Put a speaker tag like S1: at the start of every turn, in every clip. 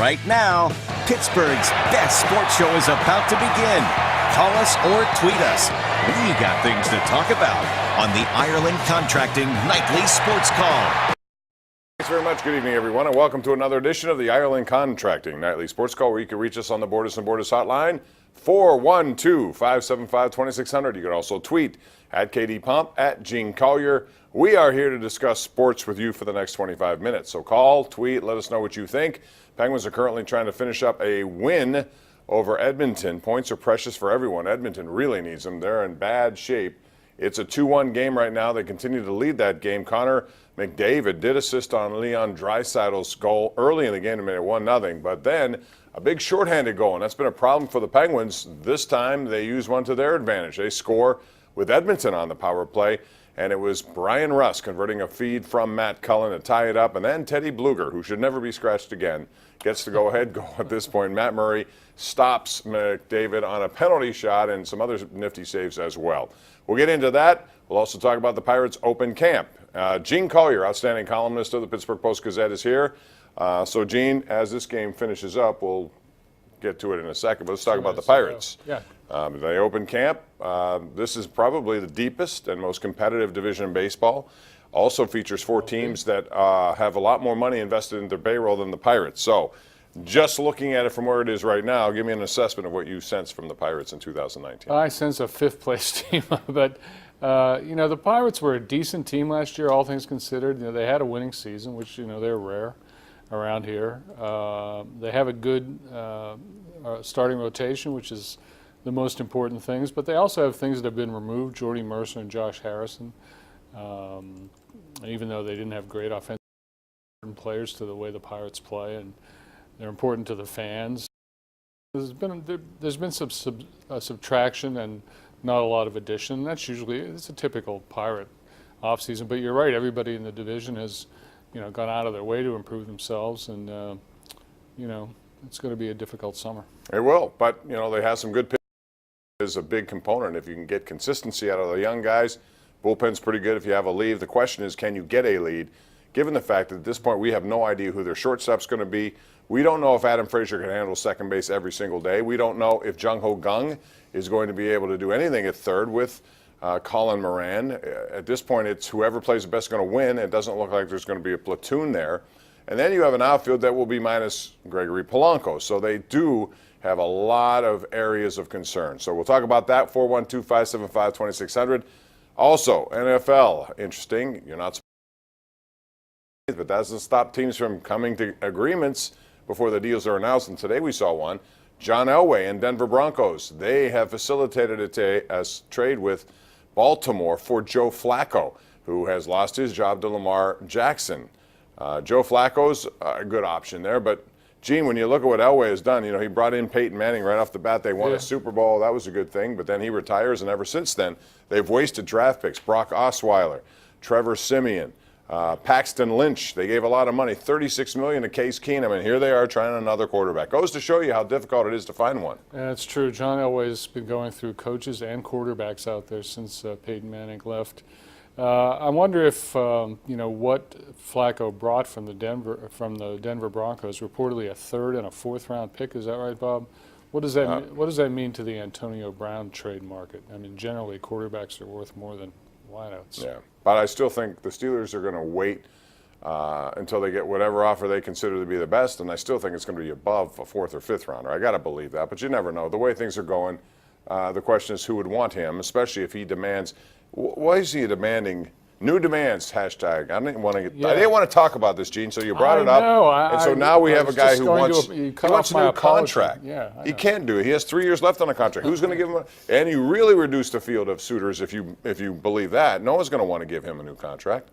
S1: right now. Pittsburgh's best sports show is about to begin. Call us or tweet us. We got things to talk about on the Ireland Contracting Nightly Sports Call.
S2: Thanks very much. Good evening, everyone, and welcome to another edition of the Ireland Contracting Nightly Sports Call, where you can reach us on the Borders and Borders hotline, 412-575-2600. You can also tweet at KDPomp, at Gene Collier. We are here to discuss sports with you for the next 25 minutes. So call, tweet, let us know what you think. Penguins are currently trying to finish up a win over Edmonton. Points are precious for everyone. Edmonton really needs them. They're in bad shape. It's a 2-1 game right now. They continue to lead that game. Connor McDavid did assist on Leon Draisaitl's goal early in the game to make it 1-0, but then a big shorthanded goal, and that's been a problem for the Penguins. This time they use one to their advantage. They score with Edmonton on the power play, and it was Brian Russ converting a feed from Matt Cullen to tie it up, and then Teddy Bluger, who should never be scratched again, gets the go-ahead goal at this point. Matt Murray stops McDavid on a penalty shot and some other nifty saves as well. We'll get into that. We'll also talk about the Pirates' open camp. Gene Collier, outstanding columnist of the Pittsburgh Post-Gazette, is here. So, Gene, as this game finishes up, we'll get to it in a second, but let's talk about the Pirates. They open camp. This is probably the deepest and most competitive division in baseball. Also features 4 teams that have a lot more money invested in their payroll than the Pirates. So, just looking at it from where it is right now, give me an assessment of what you sense from the Pirates in 2019.
S3: I sense a 5th-place team, but the Pirates were a decent team last year, all things considered. They had a winning season, which they're rare around here. They have a good starting rotation, which is the most important things. But they also have things that have been removed: Jordy Mercer and Josh Harrison. And even though they didn't have great offensive players to the way the Pirates play, and they're important to the fans. There's been some subtraction and not a lot of addition. That's it's a typical Pirate offseason. But you're right, everybody in the division has gone out of their way to improve themselves, and it's going to be a difficult summer.
S2: It will, but they have some good pitching. Is a big component. If you can get consistency out of the young guys, bullpen's pretty good if you have a lead. The question is, can you get a lead? Given the fact that at this point we have no idea who their shortstop's going to be. We don't know if Adam Frazier can handle second base every single day. We don't know if Jung Ho Gung is going to be able to do anything at third with Colin Moran. At this point, it's whoever plays the best going to win. It doesn't look like there's going to be a platoon there. And then you have an outfield that will be minus Gregory Polanco. So they do have a lot of areas of concern. So we'll talk about that, 412-575-2600. Also, NFL, interesting. You're not surprised, but that doesn't stop teams from coming to agreements before the deals are announced. And today we saw one. John Elway and Denver Broncos, they have facilitated a trade with Baltimore for Joe Flacco, who has lost his job to Lamar Jackson. Joe Flacco's a good option there, but Gene, when you look at what Elway has done, he brought in Peyton Manning right off the bat. They won a Super Bowl. That was a good thing, but then he retires, and ever since then, they've wasted draft picks. Brock Osweiler, Trevor Siemian, Paxton Lynch. They gave a lot of money, $36 million to Case Keenum, and here they are trying another quarterback. Goes to show you how difficult it is to find one.
S3: That's true. John Elway's been going through coaches and quarterbacks out there since Peyton Manning left. I wonder if what Flacco brought from the Denver Broncos, reportedly a 3rd and a 4th round pick. Is that right, Bob? What does that mean to the Antonio Brown trade market? I mean, generally quarterbacks are worth more than wideouts.
S2: Yeah, but I still think the Steelers are going to wait until they get whatever offer they consider to be the best, and I still think it's going to be above a 4th or 5th rounder. I got to believe that, but you never know. The way things are going, the question is who would want him, especially if he demands. Why is he demanding new demands? Hashtag. I didn't want to talk about this, Gene. So you brought it up, and so now we have a guy who wants a new contract. He can't do it. He has 3 years left on a contract. Who's going to give him? And you really reduced the field of suitors if you believe that. No one's going to want to give him a new contract.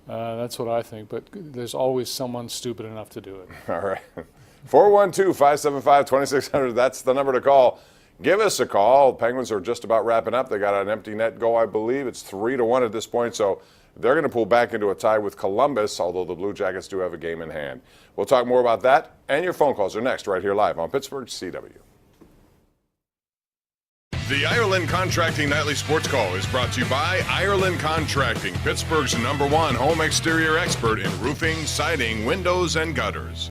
S3: That's what I think. But there's always someone stupid enough to do it.
S2: All right. 412-575-2600. That's the number to call. Give us a call. Penguins are just about wrapping up. They got an empty net goal, I believe. It's 3-1 at this point, so they're going to pull back into a tie with Columbus, although the Blue Jackets do have a game in hand. We'll talk more about that, and your phone calls are next right here live on Pittsburgh CW.
S4: The Ireland Contracting Nightly Sports Call is brought to you by Ireland Contracting, Pittsburgh's #1 home exterior expert in roofing, siding, windows, and gutters.